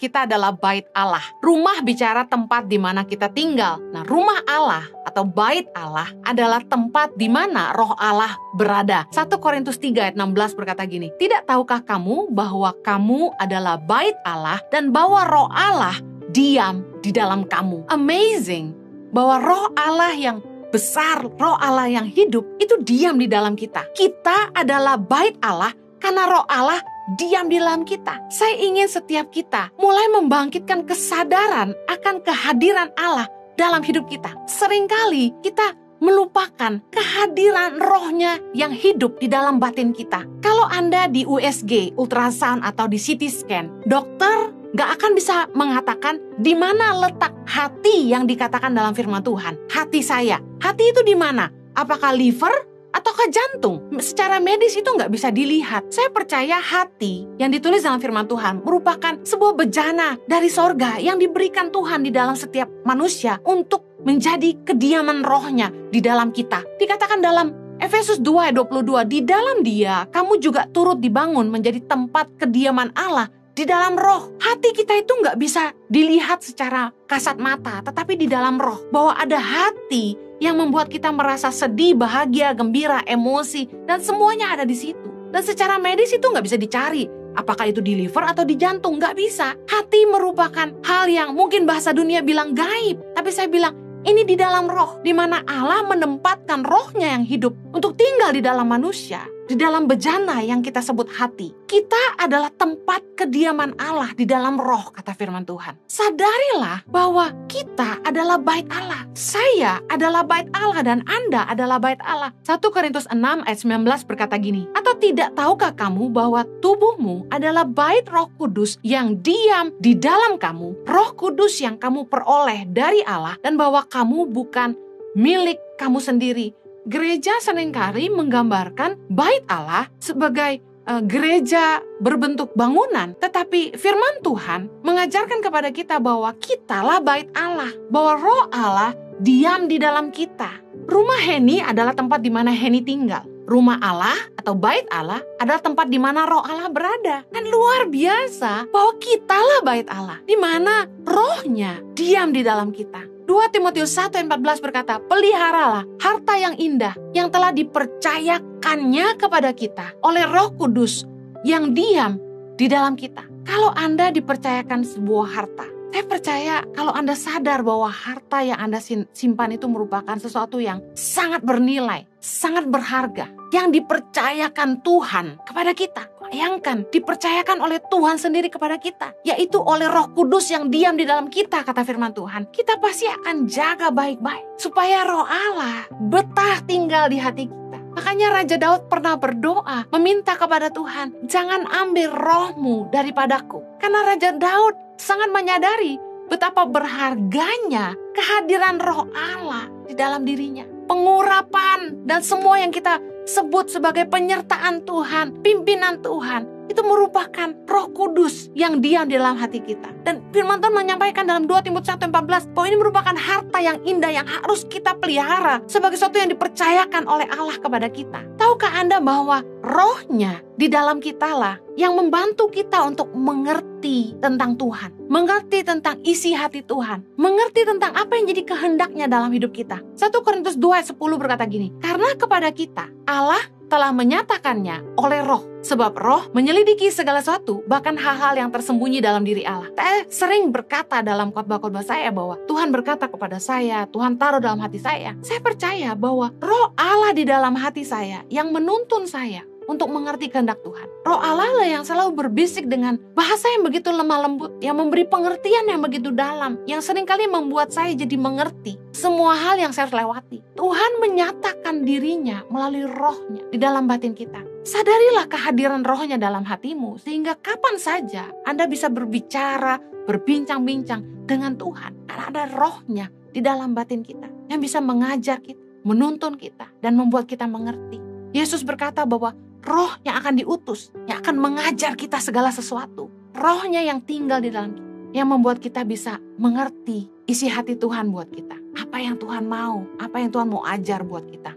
kita adalah bait Allah. Rumah bicara tempat di mana kita tinggal. Nah, rumah Allah atau bait Allah adalah tempat di mana roh Allah berada. 1 Korintus 3 ayat 16 berkata gini, "Tidak tahukah kamu bahwa kamu adalah bait Allah dan bahwa roh Allah diam di dalam kamu?" Amazing, bahwa roh Allah yang besar, roh Allah yang hidup itu diam di dalam kita. Kita adalah bait Allah karena roh Allah diam di dalam kita. Saya ingin setiap kita mulai membangkitkan kesadaran akan kehadiran Allah dalam hidup kita. Seringkali kita melupakan kehadiran rohnya yang hidup di dalam batin kita. Kalau Anda di USG, ultrasound atau di CT scan, dokter gak akan bisa mengatakan di mana letak hati yang dikatakan dalam firman Tuhan. Hati saya. Hati itu di mana? Apakah liver? Ataukah jantung? Secara medis itu nggak bisa dilihat. Saya percaya hati yang ditulis dalam firman Tuhan merupakan sebuah bejana dari sorga yang diberikan Tuhan di dalam setiap manusia untuk menjadi kediaman rohnya di dalam kita. Dikatakan dalam Efesus 2 ayat 22, di dalam Dia kamu juga turut dibangun menjadi tempat kediaman Allah di dalam roh. Hati kita itu nggak bisa dilihat secara kasat mata, tetapi di dalam roh. Bahwa ada hati yang membuat kita merasa sedih, bahagia, gembira, emosi, dan semuanya ada di situ. Dan secara medis itu nggak bisa dicari. Apakah itu di liver atau di jantung? Nggak bisa. Hati merupakan hal yang mungkin bahasa dunia bilang gaib. Tapi saya bilang, ini di dalam roh, di mana Allah menempatkan rohnya yang hidup untuk tinggal di dalam manusia. Di dalam bejana yang kita sebut hati. Kita adalah tempat kediaman Allah di dalam roh, kata firman Tuhan. Sadarilah bahwa kita adalah bait Allah. Saya adalah bait Allah dan Anda adalah bait Allah. 1 Korintus 6 ayat 19 berkata gini, "Atau tidak tahukah kamu bahwa tubuhmu adalah bait Roh Kudus yang diam di dalam kamu, Roh Kudus yang kamu peroleh dari Allah, dan bahwa kamu bukan milik kamu sendiri." Gereja seringkali menggambarkan bait Allah sebagai gereja berbentuk bangunan. Tetapi firman Tuhan mengajarkan kepada kita bahwa kitalah bait Allah. Bahwa roh Allah diam di dalam kita. Rumah Heni adalah tempat di mana Heni tinggal. Rumah Allah atau bait Allah adalah tempat di mana roh Allah berada. Dan luar biasa bahwa kitalah bait Allah. Di mana rohnya diam di dalam kita. 2 Timotius 1 ayat 14 berkata, "Peliharalah harta yang indah yang telah dipercayakannya kepada kita oleh Roh Kudus yang diam di dalam kita." Kalau Anda dipercayakan sebuah harta, saya percaya kalau Anda sadar bahwa harta yang Anda simpan itu merupakan sesuatu yang sangat bernilai, sangat berharga, yang dipercayakan Tuhan kepada kita. Bayangkan, dipercayakan oleh Tuhan sendiri kepada kita, yaitu oleh Roh Kudus yang diam di dalam kita, kata firman Tuhan. Kita pasti akan jaga baik-baik supaya roh Allah betah tinggal di hati kita. Makanya Raja Daud pernah berdoa, meminta kepada Tuhan, "Jangan ambil rohmu daripadaku." Karena Raja Daud sangat menyadari betapa berharganya kehadiran roh Allah di dalam dirinya. Pengurapan dan semua yang kita sebut sebagai penyertaan Tuhan, pimpinan Tuhan, itu merupakan Roh Kudus yang diam di dalam hati kita. Dan firman Tuhan menyampaikan dalam 2 Timotius 1:14 bahwa ini merupakan harta yang indah yang harus kita pelihara sebagai sesuatu yang dipercayakan oleh Allah kepada kita. Tahukah Anda bahwa rohnya di dalam kita lah yang membantu kita untuk mengerti tentang Tuhan, mengerti tentang isi hati Tuhan, mengerti tentang apa yang jadi kehendaknya dalam hidup kita. 1 Korintus 2 ayat 10 berkata gini, "Karena kepada kita Allah telah menyatakannya oleh roh. Sebab roh menyelidiki segala sesuatu, bahkan hal-hal yang tersembunyi dalam diri Allah." Saya sering berkata dalam khotbah-khotbah saya bahwa Tuhan berkata kepada saya, Tuhan taruh dalam hati saya. Saya percaya bahwa roh Allah di dalam hati saya yang menuntun saya untuk mengerti kehendak Tuhan. Roh Allah lah yang selalu berbisik dengan bahasa yang begitu lemah lembut, yang memberi pengertian yang begitu dalam, yang seringkali membuat saya jadi mengerti semua hal yang saya harus lewati. Tuhan menyatakan dirinya melalui rohnya di dalam batin kita. Sadarilah kehadiran rohnya dalam hatimu, sehingga kapan saja Anda bisa berbicara, berbincang-bincang dengan Tuhan. Karena ada rohnya di dalam batin kita, yang bisa mengajar kita, menuntun kita, dan membuat kita mengerti. Yesus berkata bahwa roh yang akan diutus, yang akan mengajar kita segala sesuatu. Rohnya yang tinggal di dalam kita, yang membuat kita bisa mengerti isi hati Tuhan buat kita. Apa yang Tuhan mau, apa yang Tuhan mau ajar buat kita.